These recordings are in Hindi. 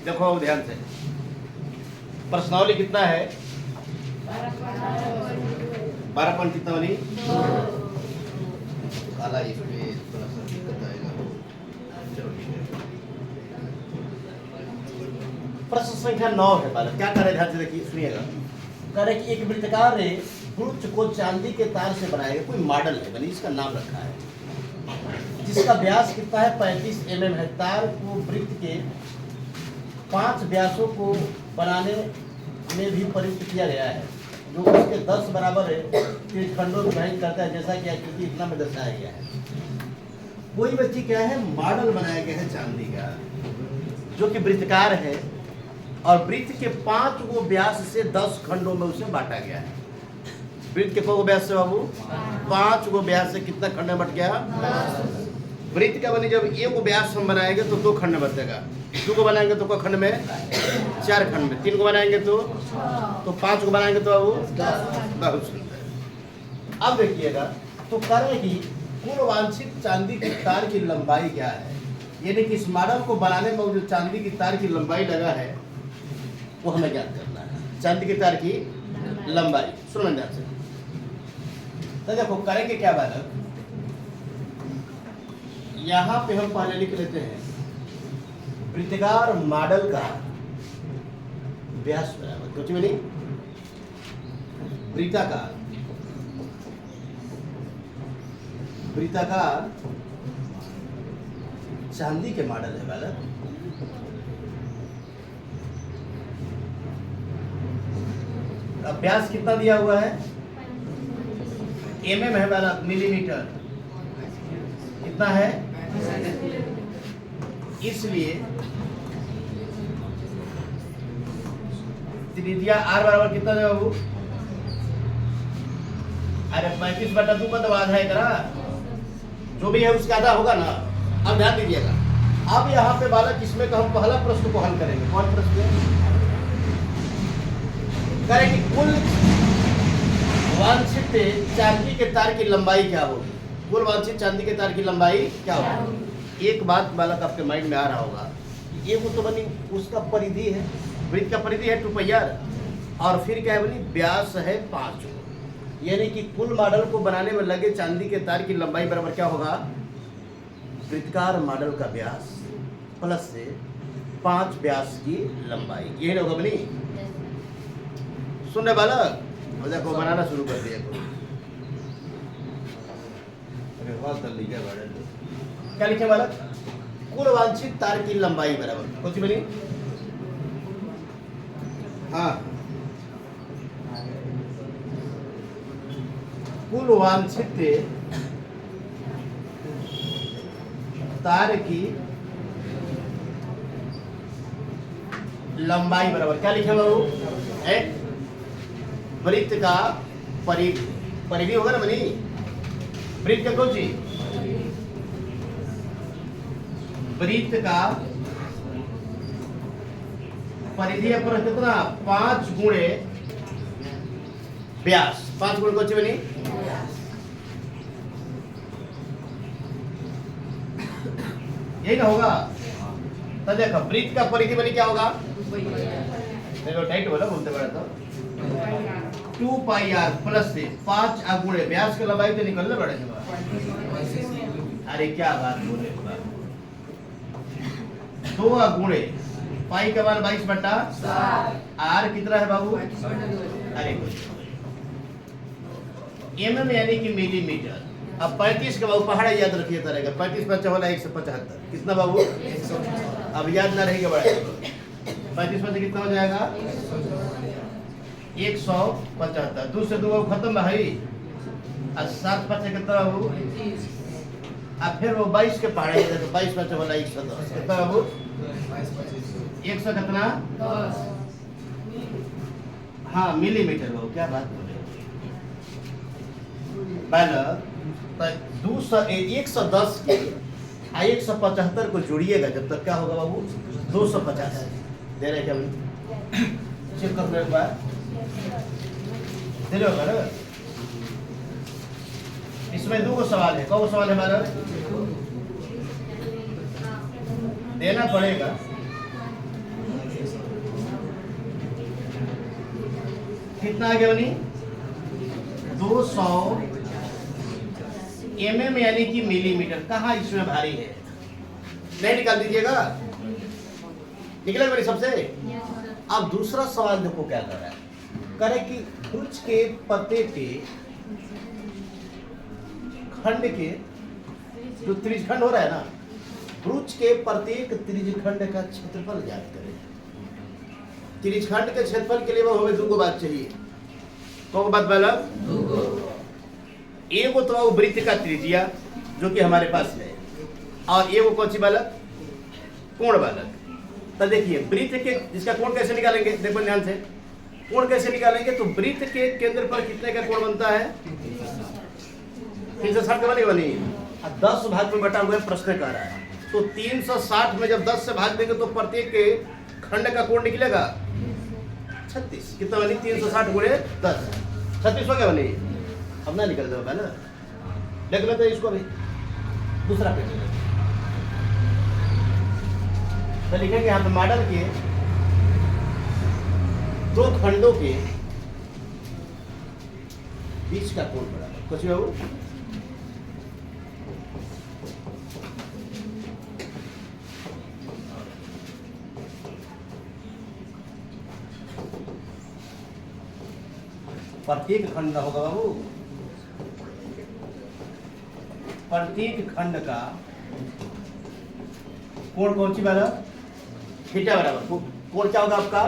देखो ध्यान से, प्रश्नावली कितना है? 12 पॉइंट कितना बनी? काला इसमें थोड़ा सा दिक्कत आएगा। चलो ठीक है। प्रश्न संख्या 9 है। बालक क्या करे, ध्यान से देखिए, सुनिएगा। कह रहे कि एक वृत्ताकार रे गुरुत्व को चांदी के तार से बनाया गया कोई मॉडल है, बनी इसका नाम रखा है, जिसका व्यास कितना है? 35 mm है। तार को वृत्त के 5 व्यासों को बनाने में भी प्रयुक्त किया गया है, जो उसके 10 बराबर है खंडों में विभाजित करता है, जैसा कि आकृति इतना में दर्शाया गया है। कोई बच्ची क्या है? मॉडल बनाया गया है चांदी का, जो कि वृत्ताकार है और वृत्त के 5 गो व्यास से 10 खंडों में उसे बांटा गया है। वृत्त के को व्यास से बाबू? 5 गो व्यास से कितना खंड में बट गया? वृत्त का बनी जब एक गो व्यास हम बनाएंगे तो 2 खंड में बचेगा, 2 को बनाएंगे तो खंड में 4 खंड में, 3 को बनाएंगे तो 5 को बनाएंगे तो बाबू 10। अब देखिएगा, तो करें कि कुल वांछित चांदी की तार की लंबाई क्या है, यानी कि इस मॉडल को बनाने में जो चांदी की तार की लंबाई लगा है वो हमें ज्ञात करना है। चांदी की तार की लंबाई सुनो ध्यान से। तो देखो करेंगे क्या बालक, यहां पे हम पहले लिख लेते हैं वृत्ताकार मॉडल का व्यास बराबर कुछ भी नहीं, वृत्ताकार चांदी के मॉडल है बालक। अब व्यास कितना दिया हुआ है? mm है बालक, मिलीमीटर कितना है? इसलिए त्रिज्या r बराबर कितना है बाबू? अरे 35/2 का तो आधा है करा, जो भी है उसका आधा होगा ना। अब ध्यान दीजिएगा, अब यहाँ पे बालक इसमें का हम पहला प्रश्न को हल करेंगे। कौन प्रश्न है? करें कि कुल वांछित चांदी के तार की लंबाई क्या होगी? कुल वांछित चांदी के तार की लंबाई क्या होगी? एक बात बालक आपके माइंड में आ रहा होगा, ये वो तो बनी उसका परिधि है, वृत्त का परिधि है 2 π, और फिर क्या है बनी? व्यास है 5, यानी कि कुल मॉडल को बनाने में लगे चांदी के तार की लंबाई बराबर क्या होगा? वृत्ताकार मॉडल का व्यास प्लस से 5 व्यास की लंबाई, यही ना होगा बनी? सुन रहे बालक? देखो बनाना शुरू कर दिया। क्या लिखे बालक? कुल वांछित तार की लंबाई बराबर कुछ बनी? हाँ, कुल वांछित तार की लंबाई बराबर क्या लिखे बाबू? वृत्त का परिधि होगा ना बनी? वृत्त का कौन सी? वृत्त का परिधि पर कितना? 5 गुणे व्यास। 5 गुणे कौन सी बनी? यही ना होगा? तो देखो वृत्त का परिधि बनी क्या होगा? देखो टाइट बोला, बोलते बड़ा तो 2 πr प्लस से 5 गुणे व्यास की लंबाई तो निकलने पड़ेगा। अरे क्या बात बोले, 2 गुणे पाई का मान 22/7, आर कितना है बाबू? अरे mm यानी कि मिलीमीटर। अब 35 का बाबू पहाड़ा याद रखिए रहेगा, 35 × 5 = 175। कितना बाबू? अब याद ना रहेगा बड़ा, 35 में कितना हो जाएगा? 175। 2 से 2 खत्म भाई, और 7 × 5 कितना बाबू? अब फिर वो 22 के पहाड़ा याद रखो, 22 × 5 = 110। कितना बाबू? 100 कितना? हाँ मिलीमीटर बाबू, क्या बात बोले बालक। 110 के 175 को जोड़िएगा जब तक क्या होगा बाबू? 250 दे रहे क्या चेक कर लो एक बार, दे रहे होगा ना? इसमें 2 सवाल है। कौन सवाल है हमारा? देना पड़ेगा कितना आ गया बनी 200 mm यानी कि मिलीमीटर। कहाँ इसमें भारी है, नहीं निकाल दीजिएगा, निकलेगा मेरी सबसे। अब दूसरा सवाल देखो क्या कर रहा है, करे कि वृक्ष के पत्ते के खंड के जो त्रिज्यखंड हो रहा है ना, वृक्ष के प्रत्येक त्रिज्यखंड का क्षेत्रफल ज्ञात करें। त्रिज्यखंड के क्षेत्रफल के लिए वो हमें 2 बात चाहिए। कौन बात वाला? एगो तो वो वृत्त का त्रिज्या जो कि हमारे पास है, और एगो कौन सी बालक? कोण बालक। तो देखिए वृत्त के जिसका कोण कैसे निकालेंगे, देखो ध्यान से, कोण कैसे निकालेंगे? तो वृत्त के केंद्र पर कितने का कोण बनता है? 360 का बनेगा नहीं, 10 भाग में बटा हुआ है, प्रश्न कर रहा है। तो 360 में जब 10 से भाग देंगे तो प्रत्येक के खंड का कोण निकलेगा 36। कितना बनी? 360 गुणे 10, 36 हो गया बनी। अब ना निकल जाओगा ना, देख लेते हैं इसको भी। दूसरा पेज तो लिखेंगे यहाँ पे मॉडल के 2 खंडों के बीच का कोण बराबर कुछ भी हो। प्रत्येक खंड होगा बाबू, प्रत्येक खंड का कोण कौन सी वाला? थीटा बराबर। कोण क्या होगा आपका?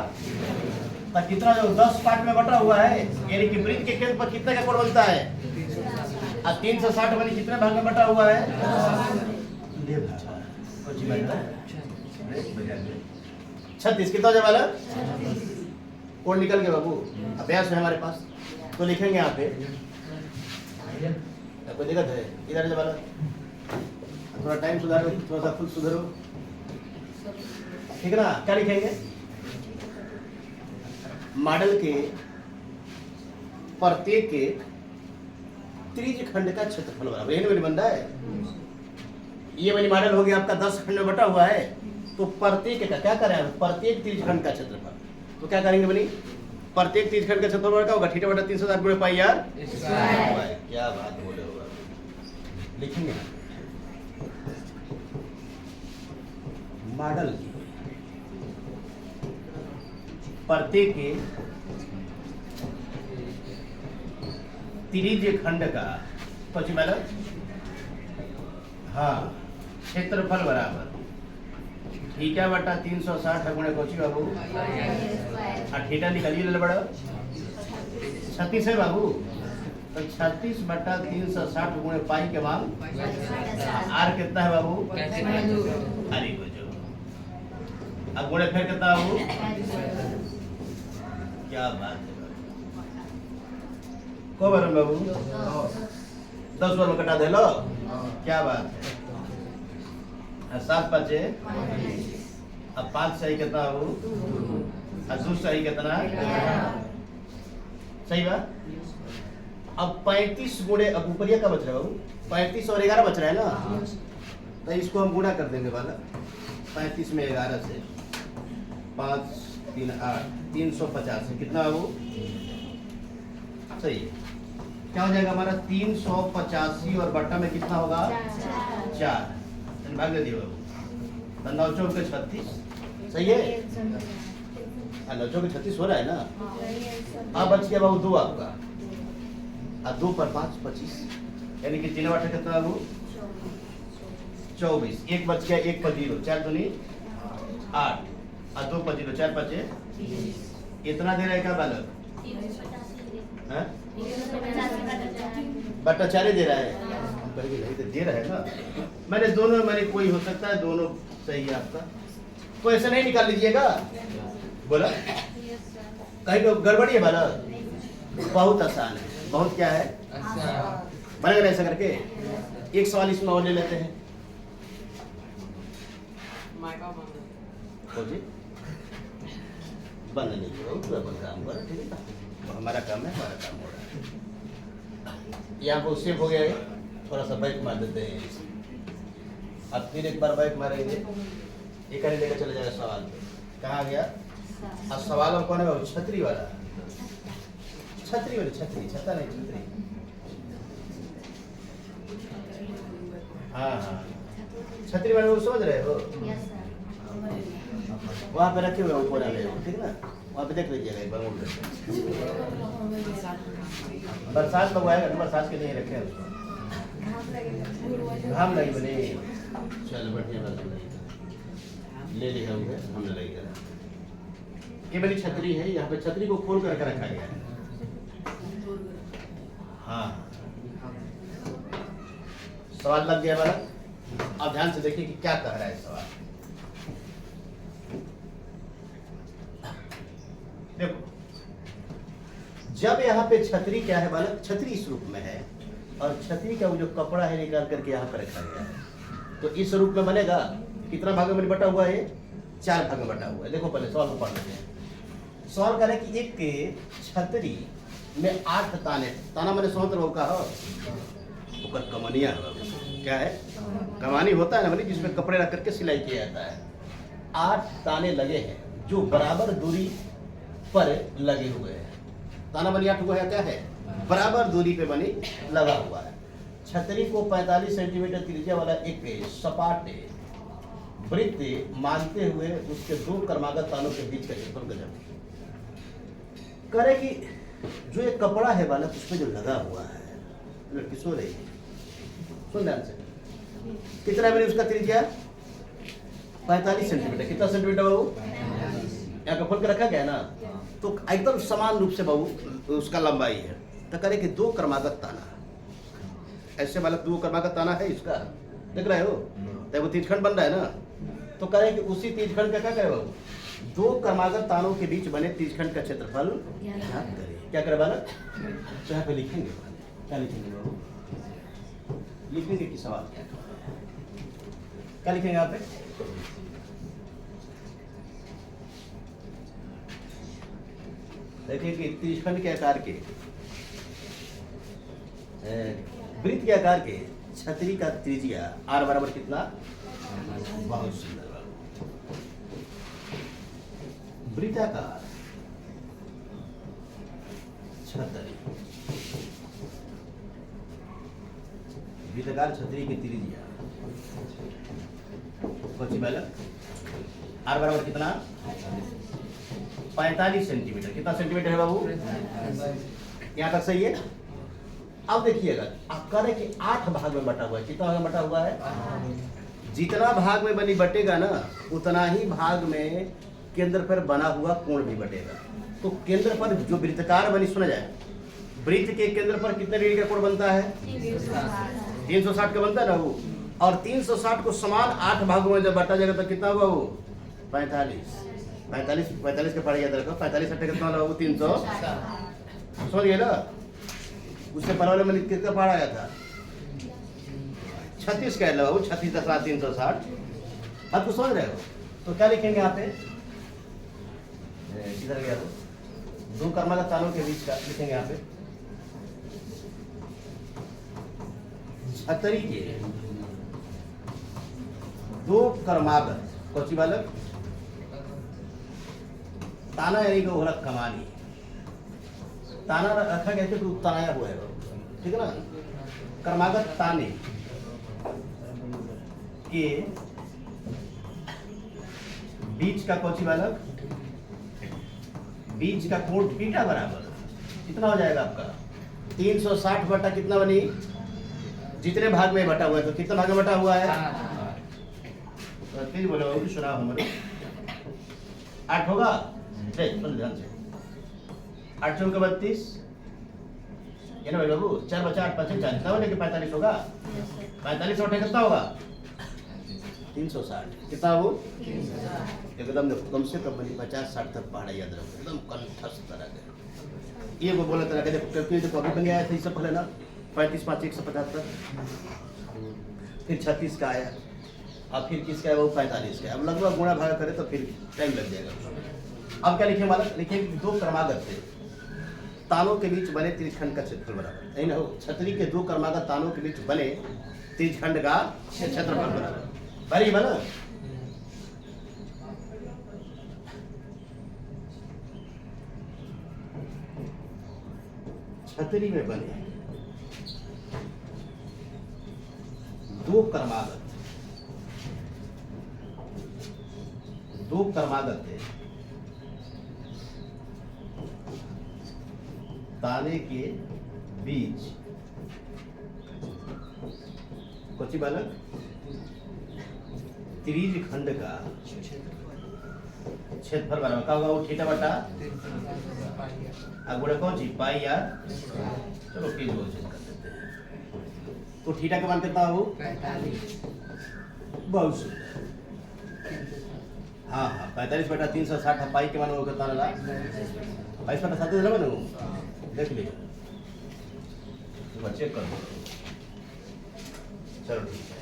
तो कितना जो 10 पार्ट में बटा हुआ है, यानी कि वृत्त के केंद्र पर कितने का कोण बनता है? और 360 बनी कितने भाग में बटा हुआ है? 36। कितना हो जाए वाला? कोण निकल गया बाबू। अभ्यास है हमारे पास, तो लिखेंगे यहाँ पे, कोई दिक्कत है? इधर से वाला थोड़ा टाइम सुधारो, थोड़ा सा खुद सुधारो, ठीक है ना? क्या लिखेंगे? मॉडल के प्रत्येक के त्रिज्यखंड का क्षेत्रफल बराबर, यही मेरी बंदा है। ये मेरी मॉडल हो गया आपका 10 खंड में बटा हुआ है, तो प्रत्येक का क्या करें? प्रत्येक त्रिज्यखंड का क्षेत्रफल। तो क्या करेंगे बनी? प्रत्येक त्रिज्यखंड का क्षेत्रफल क्या होगा? थीटा बटा 360 गुणे पाई आर स्क्वायर। क्या बात बोले होगा, लिखेंगे मॉडल की प्रत्येक के त्रिज्यखंड का कुछ मतलब, हाँ, क्षेत्रफल बराबर थीटा बटा 360 गुणे कोची बाबू, थीटा निकालिए ले बड़ा 36 है बाबू। तो 36 बटा 360 गुणे पाई के बाद आर कितना है बाबू? अरे जो अब गुणे फिर कितना बाबू? क्या बात है को बार बाबू? 10 बार में कटा दे लो, क्या बात है? 7 5 अब 5 सही कितना बाबू? और 2 सही कितना? सही बात। अब 35 गुणे, अब ऊपरिया का बच रहा है बाबू, 35 और 11 बच रहा है ना, तो इसको हम गुणा कर देंगे वाला 35 में 11 से 5 3 8 350 है कितना बाबू? सही है। क्या हो जाएगा हमारा? 385 और बट्टा में कितना होगा? 4। भाग दे दिए बाबू, 9 चौक 36 सही है। 9 चौक 36 हो रहा है ना। अब बच गया बाबू 2 आपका, और 2 पर 5 25, यानी कि 3 बटा कितना बाबू? 24। 1 बच गया, 1 पर 0, 4 दूनी 8, और 2 पर 0, 4 5 इतना दे रहा है क्या बालक? बट्टा 4 दे रहा है, तो दे रहा है ना। मैंने दोनों, मैंने कोई हो सकता है, दोनों सही है आपका, कोई ऐसा नहीं निकाल लीजिएगा। बोला कहीं को गड़बड़ी है बाला? बहुत आसान है, बहुत क्या है बनेगा ऐसा करके। एक सवाल इसमें और ले लेते हैं। बंद नहीं करो, अपन काम करो, ठीक है ना? हमारा काम है, हमारा काम हो रहा है। यहाँ को सेव हो गया है, थोड़ा सा बैक मार देते हैं। अब फिर एक बार बैक मारेंगे, एक लेकर चले जाएगा सवाल पे। कहाँ गया? अब सवाल में कौन है? छतरी वाला। छतरी वाली छतरी, छता नहीं छतरी। हाँ हाँ, छतरी वाले वो समझ रहे हो? वहाँ पे रखे हुए ऊपर वाले, ठीक ना? वहाँ पे देख लीजिएगा एक बार। बरसात लोग आएगा, बरसात के लिए रखे हैं उसको। घाम लगी बने, चल बढ़िया बात है, ले लिया हमने लगेगा। ये बड़ी छतरी है, यहाँ पे छतरी को खोल कर रखा गया है। हाँ, सवाल लग गया बड़ा। अब ध्यान से देखिए कि क्या कह रहा है सवाल। देखो, जब यहाँ पे छतरी क्या है बालक, छतरी इस रूप में है और छतरी का वो जो कपड़ा है निकाल करके यहाँ पे रखा गया है, तो इस रूप में बनेगा। कितना भाग में बटा हुआ है? 4 भाग में बटा हुआ है। देखो पहले सवाल को पढ़ लेते हैं। सवाल कह रहे कि एक छतरी में 8 ताने, ताना मैंने स्वतंत्र हो कहा ऊपर कमनिया है। क्या है? कमानी होता है ना बनी, जिसमें कपड़े रख करके सिलाई किया जाता है। 8 ताने लगे हैं जो बराबर दूरी पर लगे हुए हैं। ताना बनी 8 हुआ है, क्या है? बराबर दूरी पे बनी लगा हुआ है। छतरी को 45 सेंटीमीटर त्रिज्या वाला एक सपाट वृत्त मानते हुए उसके 2 क्रमागत तानों के बीच का क्षेत्रफल गजब करे कि जो एक कपड़ा है बालक उस पर जो लगा हुआ है, लड़की सो रही है, सुन ध्यान से, कितना है उसका त्रिज्या? 45 सेंटीमीटर। कितना सेंटीमीटर बाबू? यहाँ पे खोल के रखा गया ना, तो एकदम समान रूप से बाबू उसका लंबाई है। तो करे कि 2 क्रमागत ताना, ऐसे बालक 2 क्रमागत ताना है इसका, देख रहे हो? तो वो तीर्थखंड बन रहा है ना, तो करे कि उसी तीर्थखंड का क्या करे बाबू? 2 क्रमागत तानों के बीच बने तीर्थखंड का क्षेत्रफल ज्ञात करें। क्या करे बालक? तो यहाँ पे लिखेंगे, क्या लिखेंगे बाबू? लिखेंगे कि सवाल क्या क्या लिखेंगे यहाँ पे? देखिए कि त्रिखंड के आकार के, वृत्त के आकार के छतरी का त्रिज्या r बराबर कितना? बहुत सुंदर। वृत्ताकार छतरी, वृत्ताकार छतरी की त्रिज्या कौन सी बालक? r बराबर कितना? 45 सेंटीमीटर। कितना सेंटीमीटर है बाबू? यहाँ तक सही है। अब देखिएगा, आप कह रहे कि 8 भाग में बटा हुआ है। कितना भाग में बटा हुआ है? जितना भाग में बनी बटेगा ना, उतना ही भाग में केंद्र पर बना हुआ कोण भी बटेगा। तो केंद्र पर जो वृत्ताकार बनी, सुना जाए, वृत्त के केंद्र पर कितने डिग्री का कोण बनता है? 360 का बनता है ना वो। और 360 को समान 8 भागों में जब बटा जाएगा तो कितना हुआ वो? 45 का पढ़ याद रखो। 45 अट्ठे कितना होगा? 300। समझ गए ना? उससे पहले वाले में कितना पढ़ा गया था? 36 कह लो, 36 × 7 360। अब तो समझ रहे हो? तो क्या लिखेंगे यहाँ पे? किधर गया वो? 2 क्रमागत तानों के बीच का लिखेंगे यहाँ पे। छतरी के 2 क्रमागत कौची बालक? ताना यानी कि होगा कमानी। ताना रखा गया तो तनाया हुआ है, ठीक है ना? क्रमागत ताने के बीच का कौची बालक? बीच का कोण थीटा बराबर कितना हो जाएगा आपका? 360 बटा कितना बनी? जितने भाग में बटा हुआ है, तो कितना भाग में बटा हुआ है? तेज बोलो, सुना हमारे 8 होगा। ध्यान से, 8 चौके 32, ये ना बाबू, 4 बचा 8 5 40, कितना बनेगा? 45 होगा। 45 और कितना होगा? 360। कितना वो? एकदम देखो, कम से कम 50-60 तक पहाड़ा याद रखो, एकदम कंठस्थ तरह के। ये वो बोला तरह के, देखो क्योंकि जो कभी बन गया था इससे पहले ना, 35 5 175, फिर 36 का आया, अब फिर किसका है वो? 45 का। अब लगभग गुणा भाग करे तो फिर टाइम लग जाएगा। अब क्या लिखे मालक? लिखे 2 क्रमागत से तानों के बीच बने त्रिखंड का क्षेत्रफल बराबर, नहीं ना हो? छतरी के 2 क्रमागत तानों के बीच बने त्रिखंड का क्षेत्रफल बराबर बरी बना। छतरी में बने दो क्रमागत थे ताले के बीच कोची बालक त्रिज खंड का क्षेत्रफल बराबर क्या होगा? वो थीटा बटा गुणा कौन सी पाई यार, चलो प्लीज बोल कर देते हैं। तो थीटा का मान कितना हो? 45। बहुत सुंदर। हाँ हाँ 45/360 पाई के मान वो कितना लगा? 22/7 ना बनो, देख लीजिए चेक कर दो। चलो ठीक है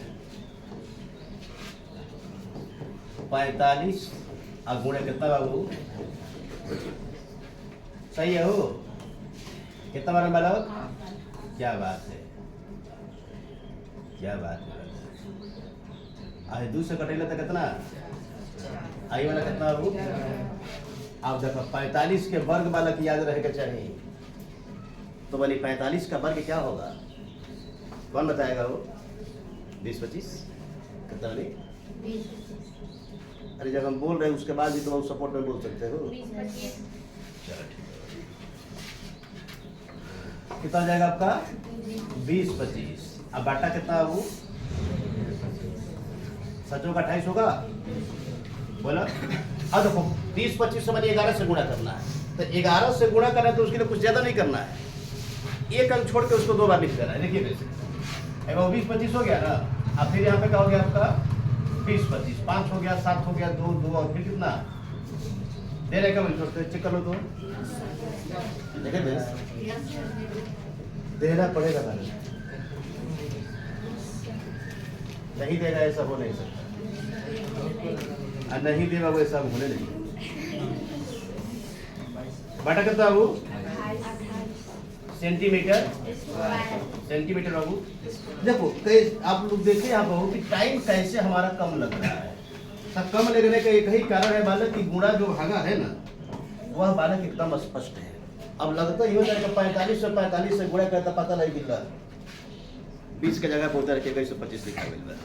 45 गुणे कितना बाबू? सही है हो? कितना बार बालक? क्या बात है, क्या बात है। आज 2 से कटेला तो कितना आई वाला कितना बाबू? आप देखो 45 के वर्ग बालक याद रहेगा चाहिए, तो बनी 45 का वर्ग क्या होगा? कौन बताएगा वो? 20-25 कितना बनी? अरे जब हम बोल रहे हैं उसके बाद भी तो आप सपोर्ट में बोल सकते हो। कितना जाएगा आपका? 20-25। अब बाटा कितना वो? सचो का 28 होगा बोला। अब देखो 20-25 से मैंने 11 से गुणा करना है, तो 11 से गुणा करना है तो उसके लिए कुछ ज्यादा नहीं करना है, एक अंक छोड़ के उसको 2 बार लिख देना है। देखिए वैसे 20-25 हो गया ना। अब फिर यहाँ पे क्या हो गया आपका? 20-25 5 हो गया, 7 हो गया, 2 और फिर कितना दे रहे? क्या बोलते चेक कर लो तो देखे देना पड़ेगा ना, नहीं देगा ऐसा हो नहीं सकता, और नहीं देगा वो ऐसा होने नहीं। बाटा कितना बाबू? सेंटीमीटर बाबू। देखो आप लोग देखे यहाँ बाबू कि टाइम कैसे हमारा कम लग रहा है। सब कम लगने का एक ही कारण है बालक की गुणा जो भागा है ना वह बालक एकदम स्पष्ट है। अब लगता ही हो जाएगा 45 से गुणा करता पता नहीं गिर रहा, 20 की जगह पर उधर के 125 लिखा मिल रहा।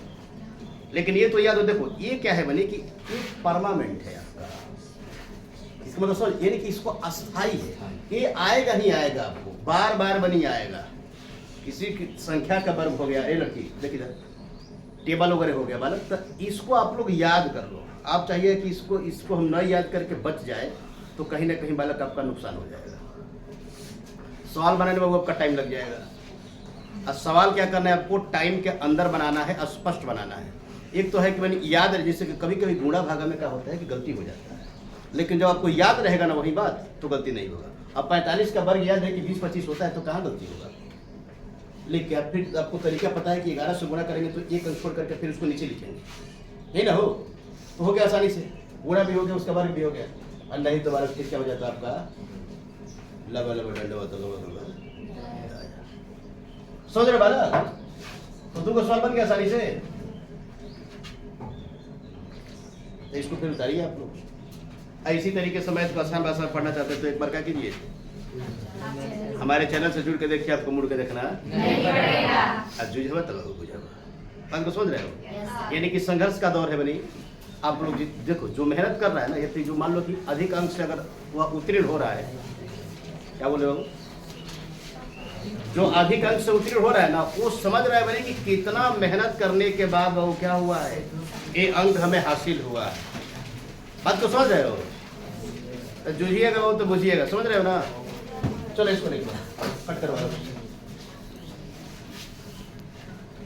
लेकिन ये तो याद हो, देखो ये क्या है बने कि एक परमानेंट है आपका, इसका मतलब समझ यानी कि इसको अस्थाई है, ये आएगा ही आएगा, आपको बार बार बनी आएगा। किसी की संख्या का वर्ग हो गया, ये लड़की देखिए टेबल वगैरह हो गया बालक, तो इसको आप लोग याद कर लो। आप चाहिए कि इसको हम न याद करके बच जाए तो कहीं ना कहीं बालक आपका नुकसान हो जाएगा। सवाल बनाने में वो आपका टाइम लग जाएगा। अब सवाल क्या करना है आपको? टाइम के अंदर बनाना है, स्पष्ट बनाना है। एक तो है कि मैंने याद है, जैसे कि कभी कभी गुणा भागा में क्या होता है कि गलती हो जाता है, लेकिन जब आपको याद रहेगा ना वही बात तो गलती नहीं होगा। अब 45 का वर्ग याद है कि 20-25 होता है तो कहाँ गलती होगा। लेकिन फिर आपको तरीका पता है कि 11 से गुणा करेंगे तो एक अंक छोड़ करके फिर उसको नीचे लिखेंगे, नहीं ना हो तो हो गया आसानी से, गुणा भी हो गया उसका वर्ग भी हो गया। और नहीं तो बालक फिर क्या हो जाता है आपका लबा लबा डंडा होता समझ रहे बालक? तो तुमको सवाल बन गया आसानी से, तो इसको फिर उतारिए आप लोग। इसी तरीके से मैथ को आसान भाषा में पढ़ना चाहते हैं तो एक बार क्या कीजिए, हमारे चैनल से जुड़ के देखिए, आपको मुड़ के देखना नहीं पड़ेगा। जुझवा तब बुझावा बात को समझ रहे हो? यानी कि संघर्ष का दौर है बनी। आप लोग देखो जो मेहनत कर रहा है ना, या फिर जो मान लो कि अधिक अंक से अगर वह उत्तीर्ण हो रहा है, क्या बोले बाबू, जो अधिक अंक से उत्तीर्ण हो रहा है ना वो समझ रहा है बनी कि कितना मेहनत करने के बाद वो क्या हुआ है, ये अंक हमें हासिल हुआ है। बात को समझ रहे हो? तो जुझिएगा वो तो बुझिएगा, समझ रहे हो ना? चलो इसको नहीं कट करवा